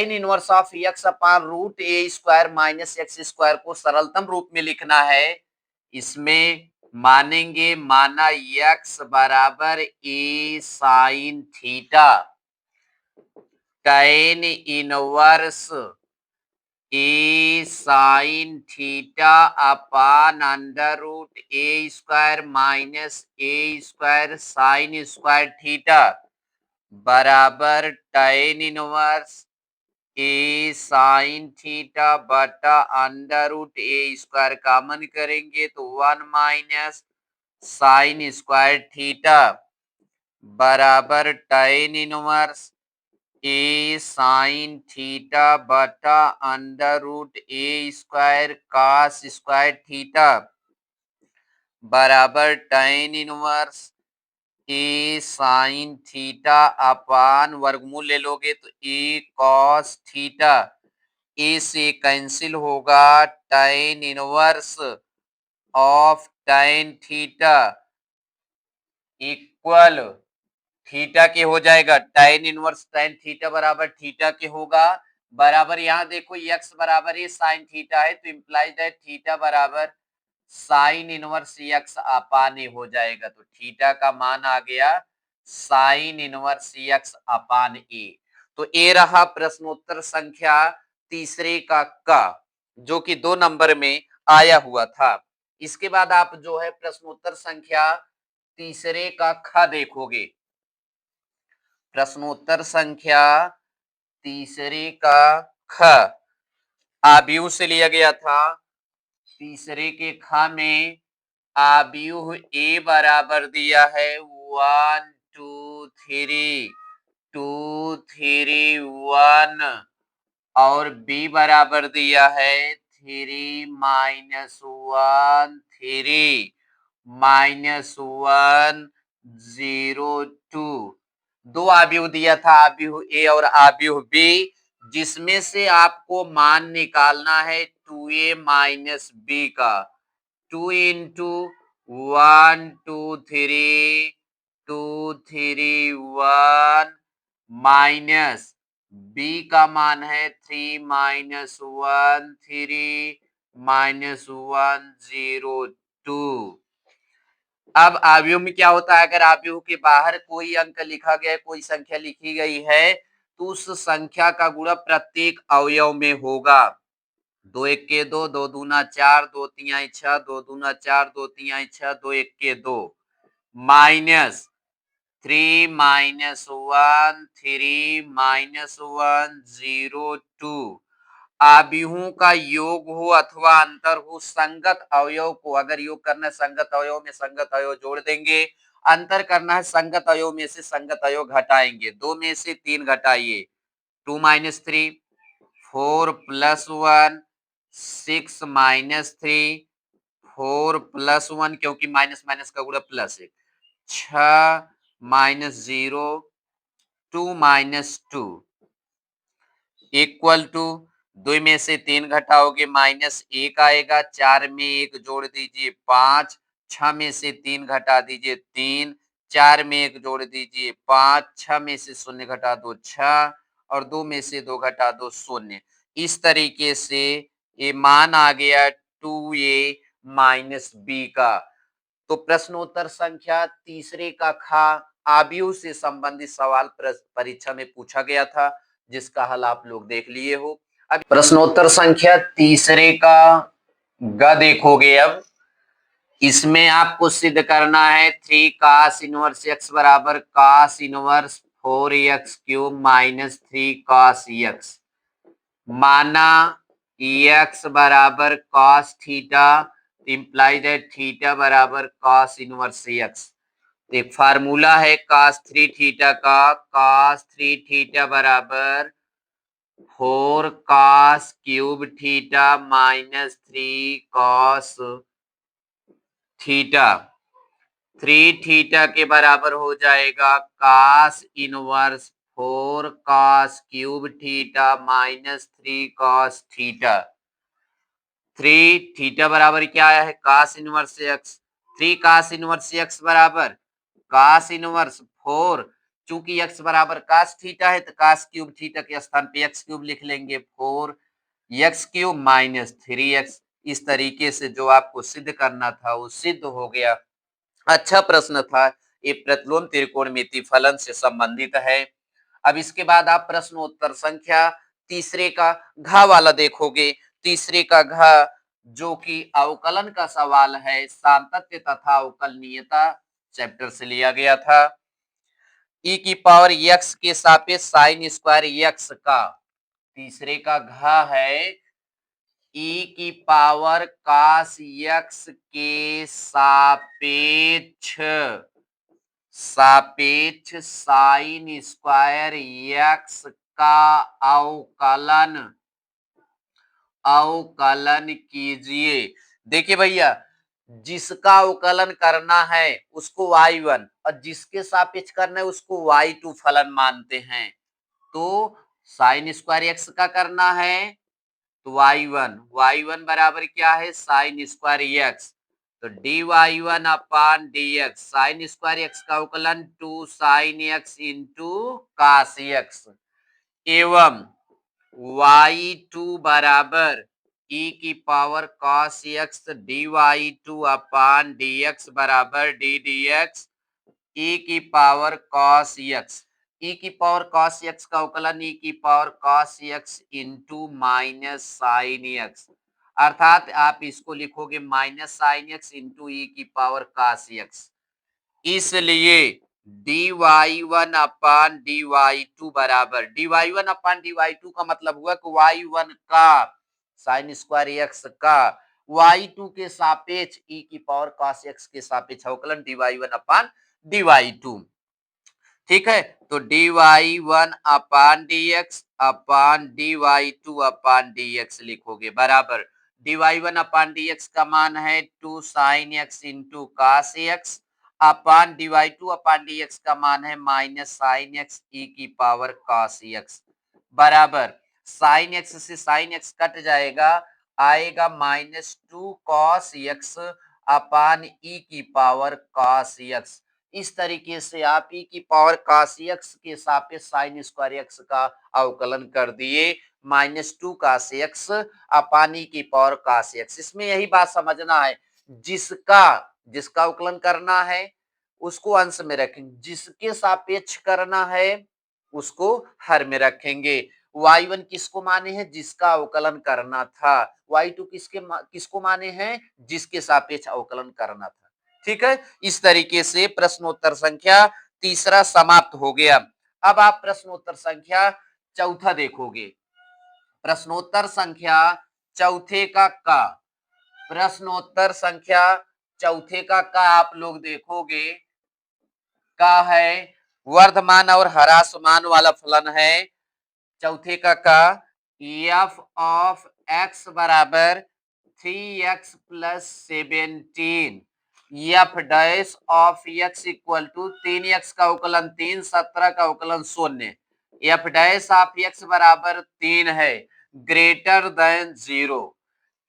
tan inverse of x upon root a square minus x square को सरलतम रूप में लिखना है। इसमें मानेंगे, माना x बराबर a sine theta, tan inverse a sine theta upon under root a square minus a square sine square theta बराबर tan inverse a sine theta बटा under root a square common करेंगे तो 1 माइनस साइन स्क्वायर थीटा बराबर tan inverse a sine theta बटा under root a square cos square theta बराबर tan inverse a sine theta upon वर्गमूल ले लोगे तो ए कॉस थीटा, ए से कैंसिल होगा, tan inverse of tan theta equal theta के हो जाएगा, tan इनवर्स tan थीटा बराबर थीटा के होगा, बराबर यहाँ देखो x बराबर ये साइन थीटा है तो इंप्लाइज दैट थीटा बराबर साइन इनवर्स x अपान ए हो जाएगा। तो थीटा का मान आ गया साइन इनवर्स x अपान ए। तो ए रहा प्रश्नोत्तर संख्या तीसरे का जो कि 2 नंबर में आया हुआ था। इसके बाद आप जो है प्रश्नोत्तर संख्या तीसरे का ख देखोगे। प्रश्नोत्तर संख्या तीसरे का ख आव्यूह से लिया गया था। तीसरे के ख में आव्यूह ए बराबर दिया है 1 2 3 2 3 1 और बी बराबर दिया है 3 माइनस 1 3 माइनस 1 0 2। 2 आव्यूह दिया था, आव्यूह ए और आव्यूह बी, जिसमें से आपको मान निकालना है 2a माइनस बी का। 2 इंटू 1 2 3 2 3 1 माइनस बी का मान है 3 माइनस 1 3 माइनस 1 0 2। अब आव्यूह में क्या होता है, अगर आव्यूह के बाहर कोई अंक लिखा गया है, कोई संख्या लिखी गई है तो उस संख्या का गुणा प्रत्येक अवयव में होगा। 2 एक के 2, 2 दूना 4, 2 तिहाई 6, 2 दूना 4, 2 तिहाई 6, 2 एक के 2 माइनस 3 माइनस 1 3 माइनस 1 0 2। आव्यूहों का योग हो अथवा अंतर हो, संगत अवयव को अगर योग करना है संगत अवयव में संगत अवयव जोड़ देंगे, अंतर करना है संगत अवयव में से संगत अवयव घटाएंगे। 2 में से 3 घटाइए, 2 माइनस 3 4 प्लस 1 6 माइनस 3 4 प्लस 1 क्योंकि माइनस माइनस का गुणा प्लस है, 6 माइनस 0 2 माइनस 2 इक्वल टू 2 में से 3 घटाओगे माइनस 1 आएगा, 4 में 1 जोड़ दीजिए 5, 6 में से 3 घटा दीजिए 3, 4 में 1 जोड़ दीजिए 5, 6 में से 0 घटा दो 6 और 2 में से 2 घटा दो 0। इस तरीके से ये मान आ गया 2a माइनस बी का। तो प्रश्नोत्तर संख्या तीसरे का खा आव्यूह से संबंधित सवाल परीक्षा में पूछा गया था, जिसका हल आप लोग देख लिए हो। अब प्रश्नोत्तर संख्या तीसरे का ग देखोगे। अब इसमें आपको सिद्ध करना है 3 cos इनवर्स x बराबर cos inverse 4x cube minus 3 cos x, माना x बराबर cos theta imply that theta बराबर cos इनवर्स x। एक फार्मूला है cos 3 थीटा का, cos 3 थीटा बराबर 4 cos cube theta minus 3 cos theta. 3 theta के बराबर हो जाएगा cos inverse 4 cos cube theta minus 3 cos theta. 3 theta बराबर क्या है, cos inverse x। 3 cos inverse x बराबर cos इनवर्स 4, चूंकि x बराबर cos थीटा है तो cos क्यूब थीटा के स्थान पे x क्यूब लिख लेंगे 4x क्यूब माइनस 3x। इस तरीके से जो आपको सिद्ध करना था वो सिद्ध हो गया। अच्छा प्रश्न था, ये प्रतिलोम त्रिकोणमिति फलन से संबंधित है। अब इसके बाद आप प्रश्नोत्तर संख्या तीसरे का घ वाला देखोगे। तीसरे का घ जो कि अवकलन का सवाल है, सातत्य तथा अवकलनीयता चैप्टर से लिया गया था। e की पावर x के सापेक्ष साइन स्क्वायर x का, तीसरे का घ है e की पावर cos x के सापेक्ष साइन स्क्वायर x का अवकलन अवकलन कीजिए। देखिए भैया, जिसका अवकलन करना है उसको y1 और जिसके सापेक्ष करना है उसको y2 फलन मानते हैं। तो साइन स्क्वायर x का करना है तो y1 बराबर क्या है, साइन स्क्वायर x। तो dy1 upon dx, sine square x का अवकलन 2 sine x into cos x एवं y2 बराबर e की power cos x dy2 upon dx बराबर d dx e की पावर cos x। e की पावर cos x का अवकलन e की power cos x into minus sine x, अर्थात आप इसको लिखोगे minus sine x into e की पावर cos x। इसलिए dy1 अपान dy2 बराबर dy1 अपान dy2 का मतलब हुआ कि y1 का साइन स्क्वायर x का y2 के सापेक्ष e की पावर cos x के सापेक्ष अवकलन dy1 अपान dy2। ठीक है, तो dy1 अपान dx अपान dy2 अपान dx लिखोगे बराबर dy1 अपान dx का मान है 2 sine x into cos x upon dy2 upon dx का मान है माइनस साइन x e की पावर cos x बराबर साइन x से साइन x कट जाएगा, आएगा minus 2 cos x upon e की पावर cos x। इस तरीके से आप e की पावर cos x के सापेक्ष साइन स्क्वायर x का अवकलन कर दिए minus 2 cos x upon e की पावर cos x। इसमें यही बात समझना है, जिसका जिसका अवकलन करना है उसको अंश में रखेंगे, जिसके सापेक्ष करना है उसको हर में रखेंगे। y1 किसको माने हैं, जिसका अवकलन करना था। y2 किसको माने हैं, जिसके सापेक्ष अवकलन करना था। ठीक है, इस तरीके से प्रश्नोत्तर संख्या तीसरा समाप्त हो गया। अब आप प्रश्नोत्तर संख्या चौथा देखोगे। प्रश्नोत्तर संख्या चौथे का प्रश्नोत्तर संख्या चौथे का आप लोग देखोगे का है वर्धमान और ह्रासमान वाला फलन है। चौथे का f ऑफ x बराबर 3x plus 17 f dash of x equal to 3x का अवकलन 3 17 का अवकलन 0 एफ डैश ऑफ x बराबर 3 है ग्रेटर देन 0।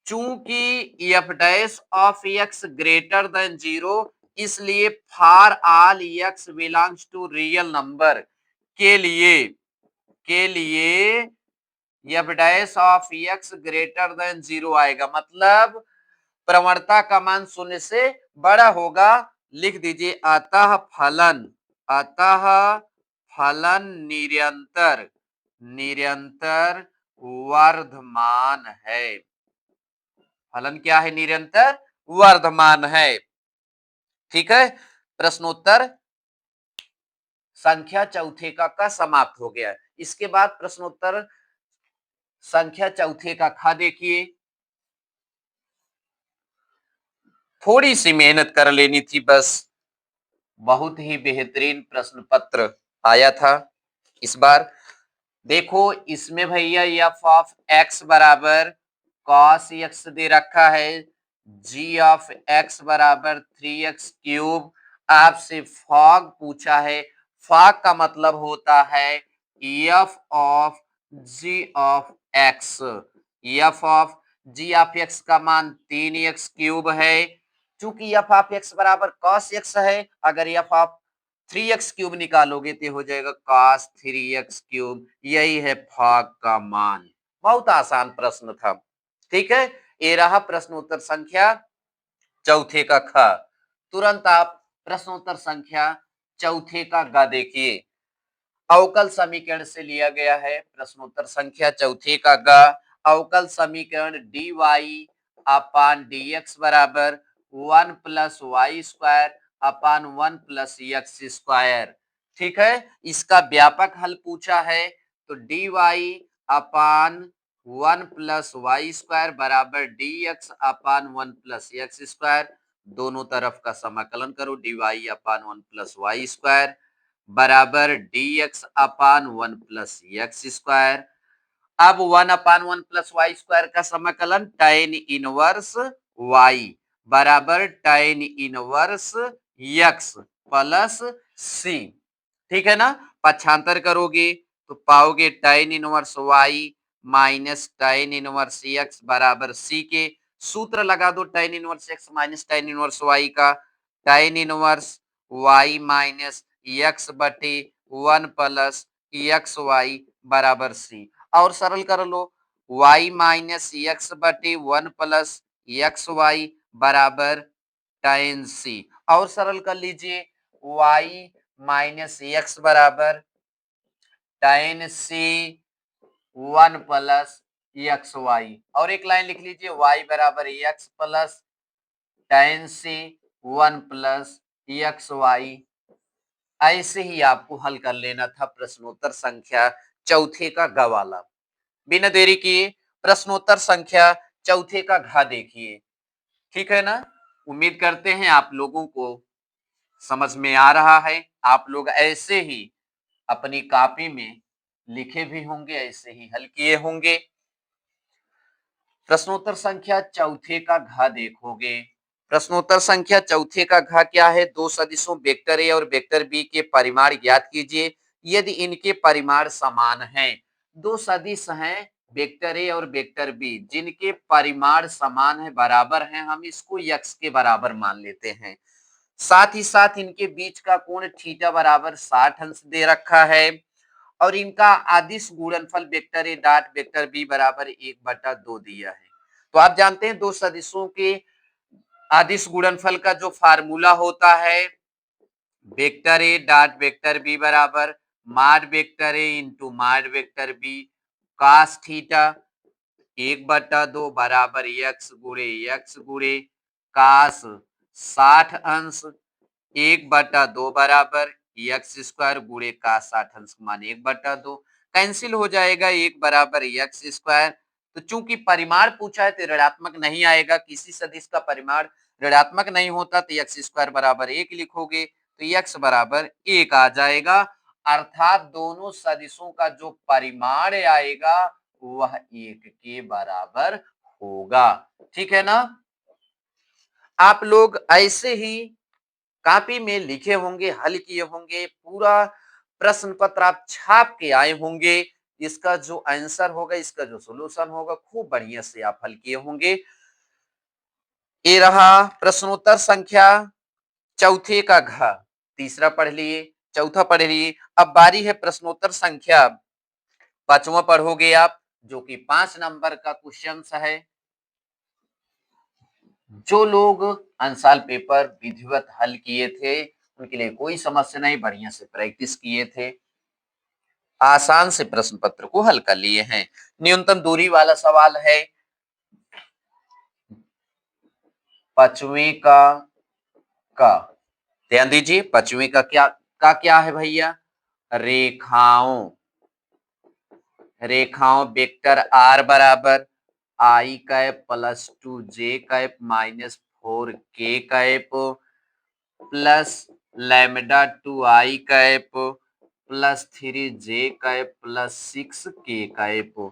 चूंकि f dash of x greater than 0 इसलिए for all x belongs to real number के लिए f dash of x greater than 0 आएगा, मतलब प्रवणता का मान 0 से बड़ा होगा। लिख दीजिए अतः फलन निरंतर वर्धमान है। फलन क्या है, निरंतर वर्धमान है। ठीक है, प्रश्नोत्तर संख्या चौथे का समाप्त हो गया। इसके बाद प्रश्नोत्तर संख्या चौथे का खा देखिए। थोड़ी सी मेहनत कर लेनी थी बस। बहुत ही बेहतरीन प्रश्न पत्र आया था इस बार। देखो इसमें भैया एफ ऑफ एक्स बराबर cos x दे रखा है, g ऑफ x बराबर 3x क्यूब। आपसे फॉग पूछा है, फॉग का मतलब होता है f of g of x। f of g of x का मान 3x क्यूब है। चूंकि f ऑफ x बराबर cos x है, अगर f ऑफ 3x³ निकालोगे तो हो जाएगा cos 3x³। यही है भाग का मान। बहुत आसान प्रश्न था। ठीक है, ये रहा प्रश्नोत्तर संख्या चौथे का ख। तुरंत आप प्रश्नोत्तर संख्या चौथे का ग देखिए। अवकल समीकरण से लिया गया है प्रश्नोत्तर संख्या चौथे का ग। अवकल समीकरण dy अपान dx बराबर 1 plus y square upon 1 plus x square. ठीक है, इसका व्यापक हल पूछा है तो dy upon 1 plus y square बराबर dx upon 1 plus x square. दोनों तरफ का समाकलन करो। dy upon 1 plus y square बराबर dx upon 1 plus x square. अब 1 अपान 1 प्लस वाई स्क्वायर का समाकलन tan इनवर्स y बराबर tan inverse x plus c। ठीक है ना, पक्षांतर करोगे तो पाओगे tan inverse y minus tan inverse x बराबर c के। सूत्र लगा दो tan inverse x minus tan inverse y का। tan inverse y minus x बटे 1 प्लस एक्स वाई बराबर c। और सरल कर लो, y माइनस एक्स बटे 1 प्लस एक्स वाई बराबर tan c। और सरल कर लीजिए, y माइनस एक्स बराबर tan c 1 plus x y. और एक लाइन लिख लीजिए, y बराबर x plus tan c 1 plus x y. ऐसे ही आपको हल कर लेना था प्रश्नोत्तर संख्या चौथे का ग वाला। बिना देरी किए प्रश्नोत्तर संख्या चौथे का घ देखिए। ठीक है ना, उम्मीद करते हैं आप लोगों को समझ में आ रहा है। आप लोग ऐसे ही अपनी कॉपी में लिखे भी होंगे, ऐसे ही हल किए होंगे। प्रश्नोत्तर संख्या चौथे का घ देखोगे। प्रश्नोत्तर संख्या चौथे का घ क्या है? दो सदिशों वेक्टर ए और वेक्टर बी के परिमाण ज्ञात कीजिए यदि इनके परिमाण समान हैं। दो सदिश हैं वेक्टर ए और वेक्टर बी, जिनके परिमाण समान है, बराबर हैं, हम इसको यक्स के बराबर मान लेते हैं। साथ ही साथ इनके बीच का कोण थीटा बराबर 60 अंश दे रखा है और इनका अदिश गुणनफल vector a dot vector b बराबर 1/2 दिया है। तो आप जानते हैं दो सदिशों के अदिश गुणनफल का जो फार्मूला होता है, vector a dot vector b बराबर mod vector a into mod vector b cos theta 1/2 बराबर एक्स गुणे कास 60 अंश 1/2 बराबर एक्स स्क्वायर गुणे का 60 अंश मान 1/2 कैंसिल हो जाएगा। 1 बराबर एक्स स्क्वायर। तो चूंकि परिमाण पूछा है तो ऋणात्मक नहीं आएगा। किसी सदिश का परिमाण ऋणात्मक नहीं होता तो एक्स स्क्वायर बराबर 1 लिखोगे तो एक्स बराबर 1 आ जाएगा। अर्थात दोनों सदिशों का जो परिमाण आएगा वह 1 के बराबर होगा। ठीक है ना, आप लोग ऐसे ही कॉपी में लिखे होंगे, हल किए होंगे, पूरा प्रश्न पत्र आप छाप के आए होंगे। इसका जो आंसर होगा, इसका जो सॉल्यूशन होगा, खूब बढ़िया से आप हल किए होंगे। ये रहा प्रश्नोत्तर संख्या चौथे का घ। तीसरा पढ़ लिए, चौथा पढ़ लिए। अब बारी है प्रश्नोत्तर संख्या पांचवा पढ़ोगे आप, जो कि 5 नंबर का क्वेश्चन है। जो लोग अंसाल पेपर विधिवत हल किए थे उनके लिए कोई समस्या नहीं, बढ़िया से प्रैक्टिस किए थे, आसान से प्रश्न पत्र को हल कर लिए हैं। न्यूनतम दूरी वाला सवाल है। पांचवी का ध्यान दीजिए, पांचवी का क्या है भैया? रेखाओं रेखाओं वेक्टर आर बराबर आई कैप प्लस 2 जे कैप माइनस 4 के कैप प्लस लैम्डा 2 आई कैप प्लस 3 जे कैप प्लस 6 के कैप।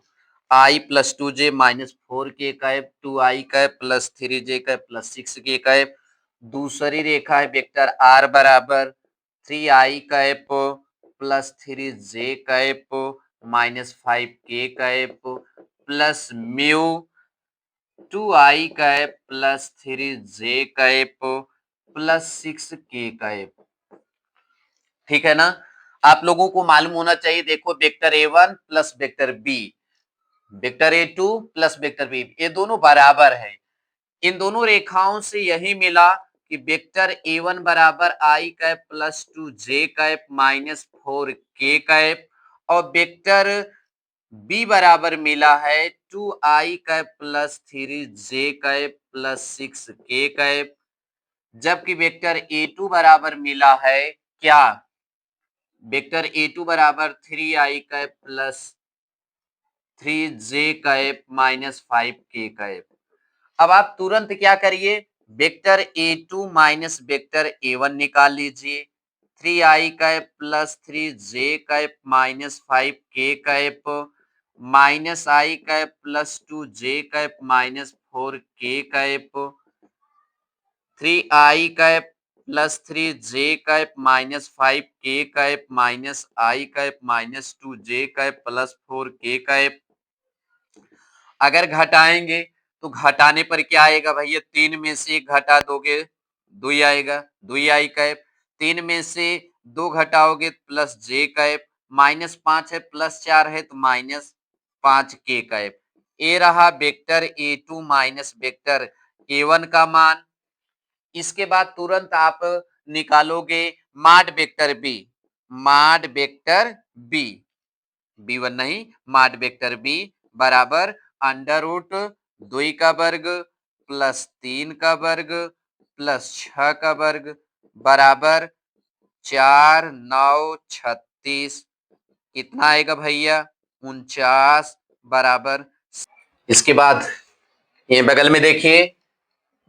आई प्लस 2 जे माइनस 4 के कैप 2 आई कैप प्लस 3 जे कैप प्लस 6 के कैप। दूसरी रेखा है वेक्टर आर बराबर 3 आई कैप प्लस 3 जे कैप माइनस 5 के कैप प्लस म्यू 2 आई cap plus 3 जे cap plus 6 के cap. ठीक है ना। आप लोगों को मालूम होना चाहिए, देखो vector A1 plus vector B, vector A2 plus vector B, ये दोनों बराबर है। इन दोनों रेखाओं से यही मिला कि वेक्टर A1 बराबर आई कैप प्लस 2 जे कैप माइनस 4 के कैप, और वेक्टर B बराबर मिला है 2i कैप प्लस 3 जे कैप प्लस 6 के कैप, जबकि वेक्टर A2 बराबर मिला है क्या, वेक्टर A2 बराबर 3i कैप प्लस 3 जे कैप माइनस 5 के कैप। अब आप तुरंत क्या करिए, vector A2 minus vector A1 निकाल लीजिए, 3i कैप प्लस 3 जे कैप माइनस 5 के कैप माइनस आई कैप प्लस 2 जे कैप माइनस 4 के कैप, 3i कैप प्लस 3 जे कैप माइनस 5 के कैप माइनस आई कैप माइनस 2 जे कैप प्लस 4 के कैप। अगर घटाएंगे तो घटाने पर क्या आएगा भैया, 3 में से 1 घटा दोगे 2 आएगा, 2i कैप, 3 में से 2 घटाओगे प्लस जे कैप, माइनस 5 है प्लस 4 है तो माइनस 5 के कैप। ये रहा vector A2 minus vector A1 का मान। इसके बाद तुरंत आप निकालोगे माड वेक्टर B, माड वेक्टर B, B1 नहीं, माड वेक्टर B बराबर अंडर रूट 2 का वर्ग प्लस 3 का वर्ग प्लस 6 का वर्ग बराबर 4 9 36, कितना आएगा भैया 49 बराबर। इसके बाद ये बगल में देखिए,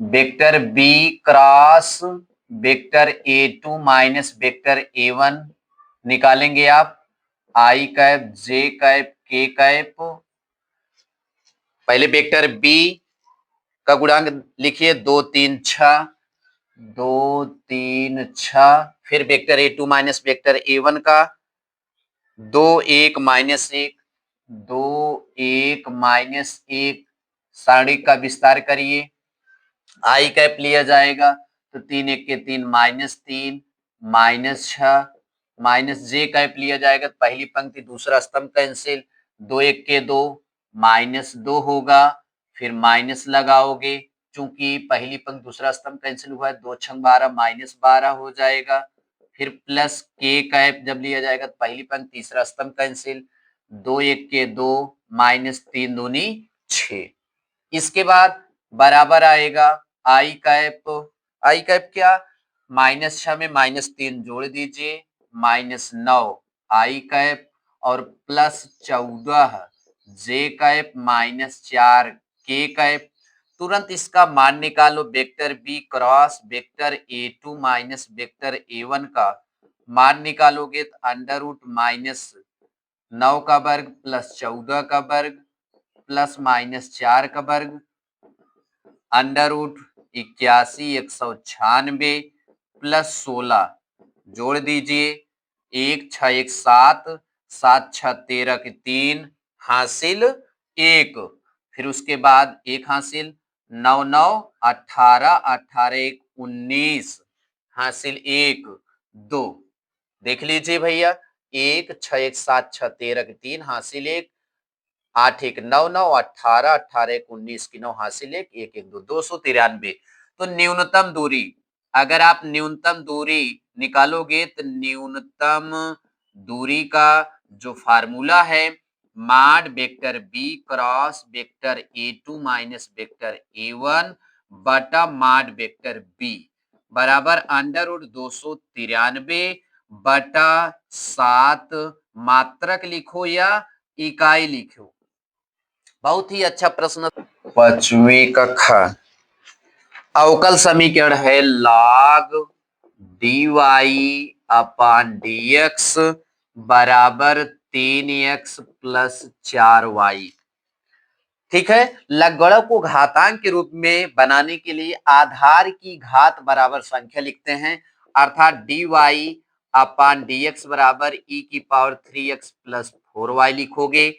vector B cross vector A2 minus vector A1 निकालेंगे आप, आई कैप जे कैप के कैप, पहले वेक्टर B का गुणांक लिखिए 2 3 6, 2 3 6, फिर vector A2 minus vector A1 का 2 1 माइनस 1, 2 1 माइनस 1, सारणी का विस्तार करिए, आई कैप लिया जाएगा तो 3 1 के 3 माइनस 3 माइनस 6, माइनस जे कैप लिया जाएगा तो पहली पंक्ति दूसरा स्तंभ कैंसिल, 2 1 के 2 माइनस 2 होगा, फिर माइनस लगाओगे, चूंकि पहली पंक्ति दूसरा स्तंभ कैंसिल हुआ है 2 6 12 माइनस 12 हो जाएगा, फिर प्लस के कैप जब लिया जाएगा तो पहली पंक्ति तीसरा स्तंभ कैंसिल, 2 1 के 2 माइनस 3 दूनी 6। इसके बाद बराबर आएगा आई कैप, आई कैप क्या, माइनस 6 में माइनस 3 जोड़ दीजिए, माइनस 9 आई कैप और प्लस 14 जे कैप माइनस 4 के कैप। तुरंत इसका मान निकालो, vector B cross vector A2 minus vector A1 का मान निकालोगे तो अंडर रूट माइनस 9 का वर्ग प्लस 14 का वर्ग प्लस माइनस 4 का वर्ग अंडर रूट 81 196 प्लस 16 जोड़ दीजिए, 1 6 1 7, 7 6 13 के 3 हासिल 1, फिर उसके बाद 1 हासिल 9 9 18, 18 1 19 हासिल 1 2, देख लीजिए भैया, 1 6 1 7 6 13 के 3 हासिल 1, 8 1 9 9 18, 18 1 19 की 9 हासिल 1 1 1 2 293। तो न्यूनतम दूरी, अगर आप न्यूनतम दूरी निकालोगे तो न्यूनतम दूरी का जो फार्मूला है, माड vector B cross vector A2 minus vector A1 बटा माड वेक्टर B बराबर अंडर रूट 293 बटा 7, मात्रक लिखो या इकाई लिखो। बहुत ही अच्छा प्रश्न। 5वीं कक्षा अवकल समीकरण है log dy अपान dx बराबर 3x प्लस 4y। ठीक है, लघुगणक को घातांक के रूप में बनाने के लिए आधार की घात बराबर संख्या लिखते हैं, अर्थात dy अपान dx बराबर e की पावर 3x प्लस 4y लिखोगे,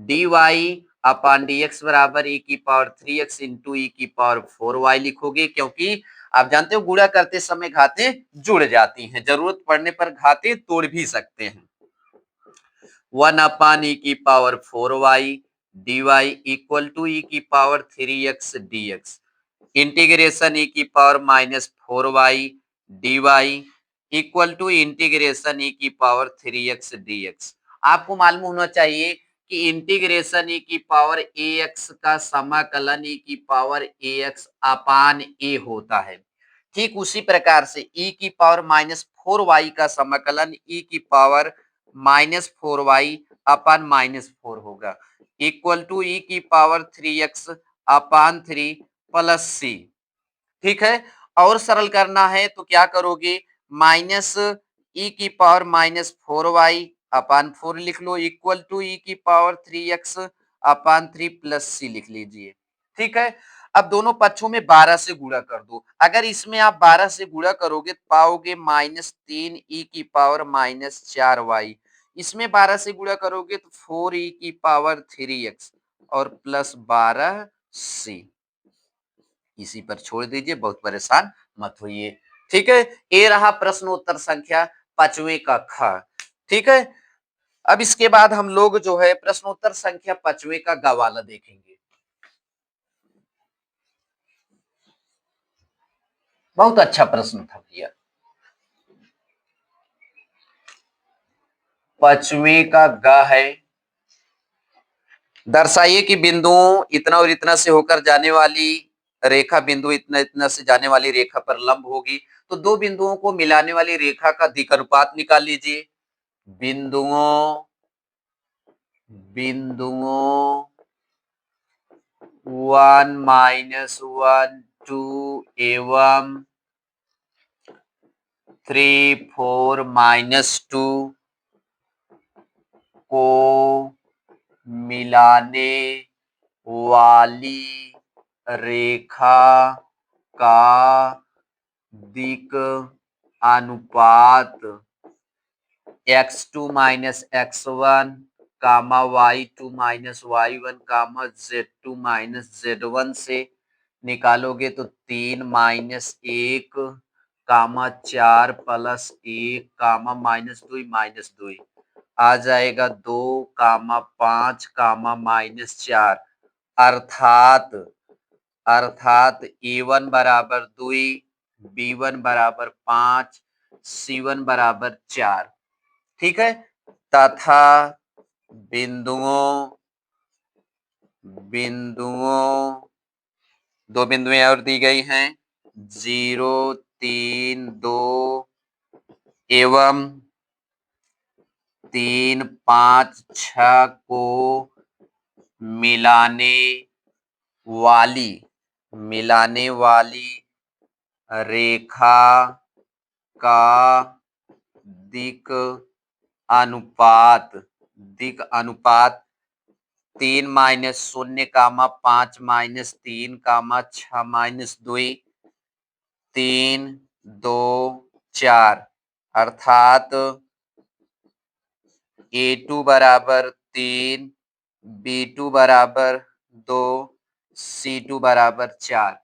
dy अपान dx बराबर e की पावर 3x इंटू ई की पावर 4y लिखोगे, क्योंकि आप जानते हो गुणा करते समय घातें जुड़ जाती हैं, जरूरत पड़ने पर घातें तोड़ भी सकते हैं। 1/e⁴y dy equal to e⁴3x dx integration e⁻⁴y dy equal to integration e⁻3x dx। आपको मालूम होना चाहिए कि इंटीग्रेशन e⁻ax का समाकलन e⁻ax अपान a होता है। ठीक उसी प्रकार से e⁻⁴y का समाकलन e⁻⁴y अपान -4 होगा equal to e⁻3x upon 3 plus c. ठीक है, और सरल करना है तो क्या करोगे, माइनस e⁻⁴y अपान 4 लिख लो equal to e⁻3x upon 3 plus c लिख लीजिए। ठीक है, अब दोनों पक्षों में 12 से गुणा कर दो। अगर इसमें आप 12 से गुणा करोगे तो पाओगे -3 e⁻⁴y, इसमें 12 से गुणा करोगे तो 4 e⁻3x और प्लस 12 सी। इसी पर छोड़ दीजिए, बहुत परेशान मत होइए। ठीक है, ये रहा प्रश्न उत्तर संख्या 5वें का ख। ठीक है, अब इसके बाद हम लोग जो है प्रश्नोत्तर संख्या 5वें का ग वाला देखेंगे। बहुत अच्छा प्रश्न था भैया। 5वें का ग है, दर्शाइए कि बिंदुओं इतना और इतना से होकर जाने वाली रेखा बिंदु इतना इतना से जाने वाली रेखा पर लंब होगी। तो दो बिंदुओं को मिलाने वाली रेखा का दिक् अनुपात निकाल लीजिए। बिंदुओं बिंदुओं 1 -1 2 एवं 3 4 -2 को मिलाने वाली रेखा का दिक् अनुपात x2 - x1 कामा y2 - y1 कामा z2 - z1 से निकालोगे तो 3 - 1 कामा 4 प्लस 1 कामा -2 -2 आ जाएगा 2 कामा 5 कामा -4 अर्थात a1 बराबर 2 b1 बराबर 5 c1 बराबर 4। ठीक है, तथा बिंदुओं बिंदुओं दो बिंदुएं और दी गई हैं 0 3 2 एवं 3 5 6 को मिलाने वाली रेखा का दिक् अनुपात 3 -0 कामा 5 -3 कामा 6 -2 3 2 4 अर्थात a2 बराबर 3 b2 बराबर 2 c2 बराबर 4।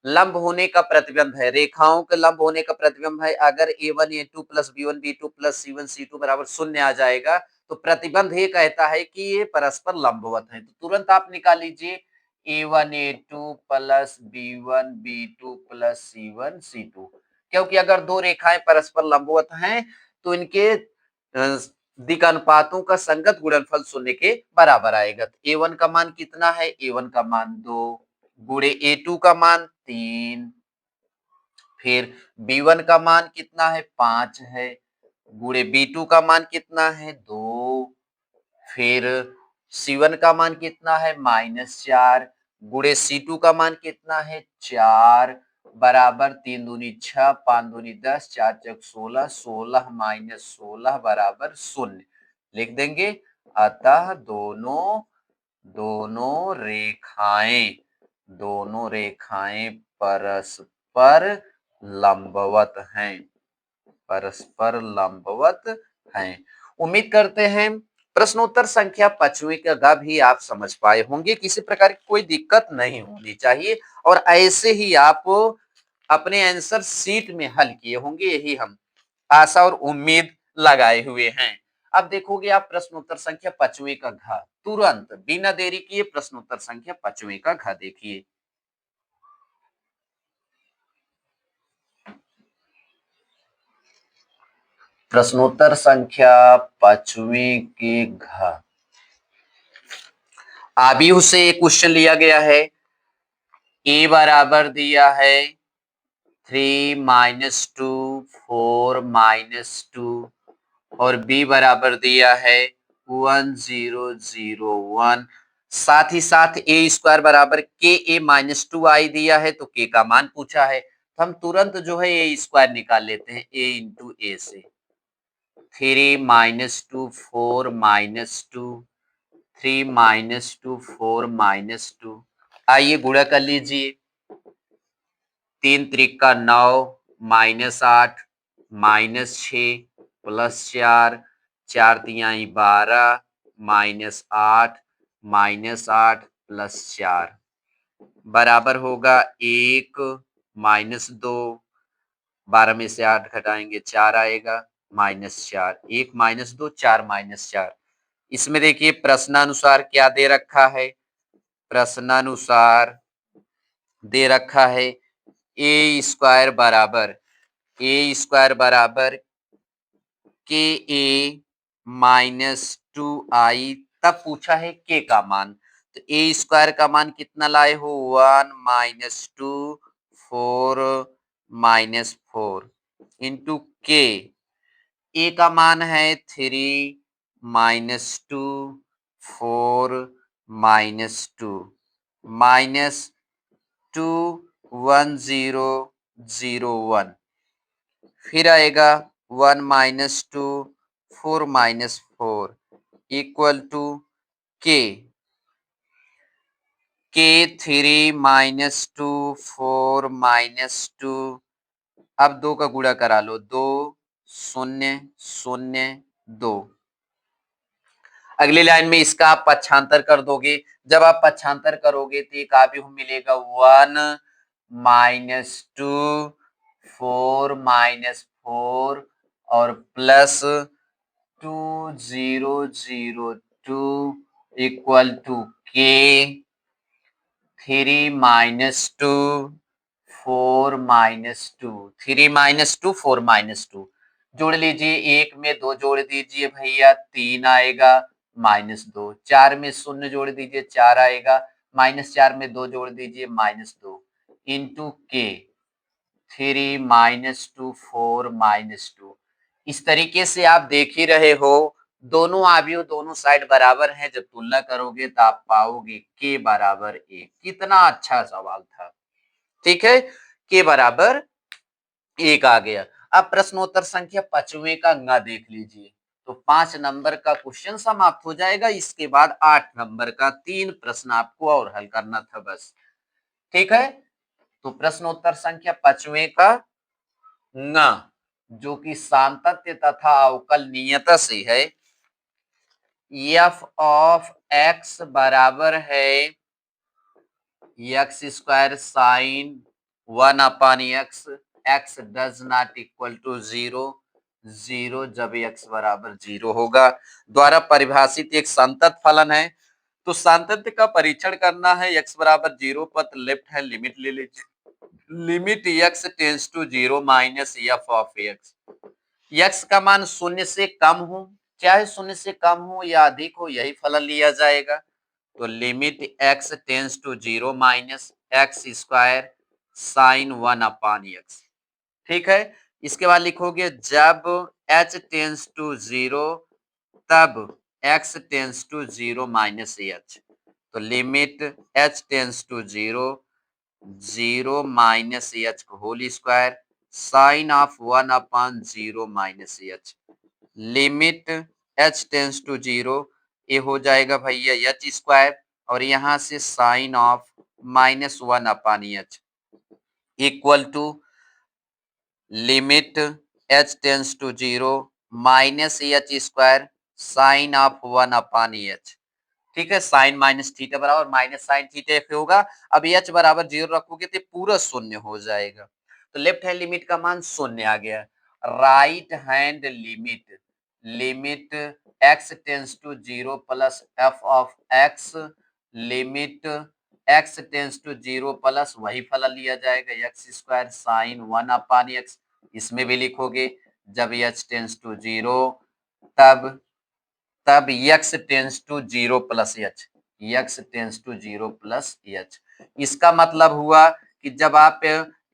लंब होने का प्रतिबंध है, रेखाओं के लंब होने का प्रतिबंध है। अगर a1 a2 plus b1 b2 plus c1 c2 बराबर 0 आ जाएगा तो प्रतिबंध ये कहता है कि ये परस्पर लंबवत है। तो तुरंत आप निकाल लीजिए a1 a2 plus b1 b2 plus c1 c2, क्योंकि अगर दो रेखाएं परस्पर लंबवत हैं तो इनके दिक् अनुपातों का संगत गुणनफल 0 के बराबर आएगा। तो a1 का मान कितना है, a1 का मान 2 गुणे a2 का मान 3, फिर b1 का मान कितना है 5 है, गुणे b2 का मान कितना है 2, फिर c1 का मान कितना है -4, गुणे c2 का मान कितना है 4 बराबर 3 दूनी 6 5 दूनी 10 4 चौक 16 16 -16 बराबर 0 लिख देंगे। अतः दोनों रेखाएं परस्पर लंबवत हैं। उम्मीद करते हैं प्रश्नोत्तर संख्या 5वीं का भी आप समझ पाए होंगे। किसी प्रकार की कोई दिक्कत नहीं होनी चाहिए और ऐसे ही आप अपने आंसर सीट में हल किए होंगे, यही हम आशा और उम्मीद लगाए हुए हैं। अब देखोगे आप प्रश्नोत्तर संख्या 5वें का घ, तुरंत बिना देरी किए प्रश्नोत्तर संख्या 5वें का घ देखिए। प्रश्नोत्तर संख्या 5वें के घ, आबीहू से एक क्वेश्चन लिया गया है। ए बराबर दिया है 3 - 2 4 - 2 और बी बराबर दिया है 1001। साथ ही साथ ए स्क्वायर बराबर के ए -2 आई दिया है, तो के का मान पूछा है, तो हम तुरंत जो है ए स्क्वायर निकाल लेते हैं ए इंटू ए से। 3 - 2 4 - 2, 3 - 2 4 - 2, आइए गुणा कर लीजिए। 3 × 3 = 9 -8 -6 +4 4 × 3 = 12 -8 -8 +4 बराबर होगा 1 -2, 12 में से 8 घटाएंगे 4 आएगा -4, 1 -2 4 -4। इसमें देखिए प्रश्नानुसार क्या दे रखा है, प्रश्नानुसार दे रखा है ए स्क्वायर बराबर के ए -2 आई, तब पूछा है के का मान, तो ए स्क्वायर का मान कितना लाए हो 1 -2 4 -4 इंटू के, ए का मान है 3 - 2 4 -2 1001, फिर आएगा 1 -2 4 -4 इक्वल टू के, के 3 - 2 4 -2, अब 2 का गुणा करा लो, 2 0 0 2। अगली लाइन में इसका आप पक्षांतर कर दोगे, जब आप पक्षांतर करोगे तो एक आव्यूह मिलेगा 1 -2 4 -4 और प्लस 2002 इक्वल टू के 3 - 2 4 -2 3 - 2 4 -2 जोड़ लीजिए, एक में 2 जोड़ दीजिए भैया 3 आएगा -2, 4 में 0 जोड़ दीजिए 4 आएगा, -4 में 2 जोड़ दीजिए -2 इंटू के 3 - 2 4 -2। इस तरीके से आप देख ही रहे हो, दोनों आव्यूह दोनों साइड बराबर हैं, जब तुलना करोगे तो आप पाओगे के बराबर 1। कितना अच्छा सवाल था, ठीक है, के बराबर 1 आ गया। अब प्रश्नोत्तर संख्या 5वें का न देख लीजिए, तो 5 नंबर का क्वेश्चन समाप्त हो जाएगा। इसके बाद 8 नंबर का 3 प्रश्न आपको और हल करना था बस, ठीक है। तो प्रश्नोत्तर संख्या 5वें का न, जो कि सातत्य तथा अवकलनीयता से है, एफ ऑफ एक्स बराबर है x square sine 1/x, x does not equal to 0, 0 जब एक्स बराबर 0 होगा, द्वारा परिभाषित एक संतत फलन है। तो संतत्य का परीक्षण करना है, एक्स बराबर 0 पर, तो लेफ्ट हैंड लिमिट ले लीजिए, limit x tends to 0 minus f of x, x का मान 0 से कम हो, चाहे 0 से कम हो या अधिक हो, यही फलन लिया जाएगा। तो limit x tends to 0 minus x square sine 1/x, ठीक है। इसके बाद लिखोगे जब h टेंस टू 0 तब x tends to 0 minus h, तो limit h tends to 0 0 minus h whole square sine of 1/0 minus h, limit h tends to 0, ये हो जाएगा भैया एच स्क्वायर और यहां से sine of -1/h equal to limit h tends to 0 minus h square sine of 1/h, ठीक है। Sine minus theta बराबर माइनस साइन थीटा होगा। अब एच बराबर 0 रखोगे तो पूरा शून्य हो जाएगा, तो लेफ्ट हैंड लिमिट का मान 0 आ गया। Right hand limit, limit x tends to 0 plus f of x, limit x tends to 0 plus वही फलन लिया जाएगा x square sine 1 upon x, इसमें भी लिखोगे जब h टेंस टू 0 तब तब x tends to 0 plus h, x tends to 0 plus h. इसका मतलब हुआ कि जब आप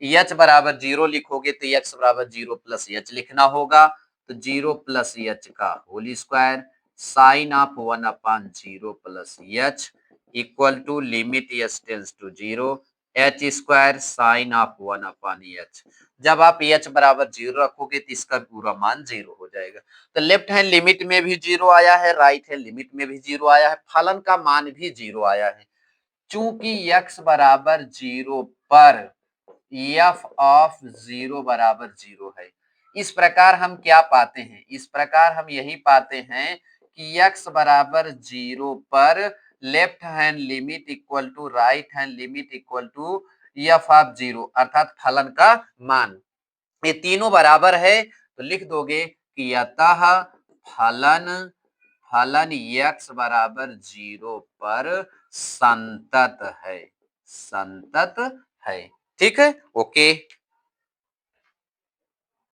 h बराबर 0 लिखोगे तो x बराबर 0 प्लस एच लिखना होगा। तो 0 प्लस एच का whole square sine of 1 upon 0 plus h equal to limit h tends to 0 h square sine of 1 upon h. जब आप एच बराबर 0 रखोगे तो इसका पूरा मान 0 हो जाएगा। तो लेफ्ट हैंड लिमिट में भी 0 आया है, राइट हैंड लिमिट में भी 0 आया है, फलन का मान भी 0 आया है। चूंकि x बराबर 0 पर f ऑफ 0 बराबर 0 है। इस प्रकार हम क्या पाते हैं? इस प्रकार हम यही पाते हैं कि x बराबर 0 पर left hand limit equal to right hand limit equal to f of 0 अर्थात फलन का मान, ये तीनों बराबर है तो लिख दोगे कि अतः फलन फलन x बराबर 0 पर संतत है, संतत है। ठीक है, ओके।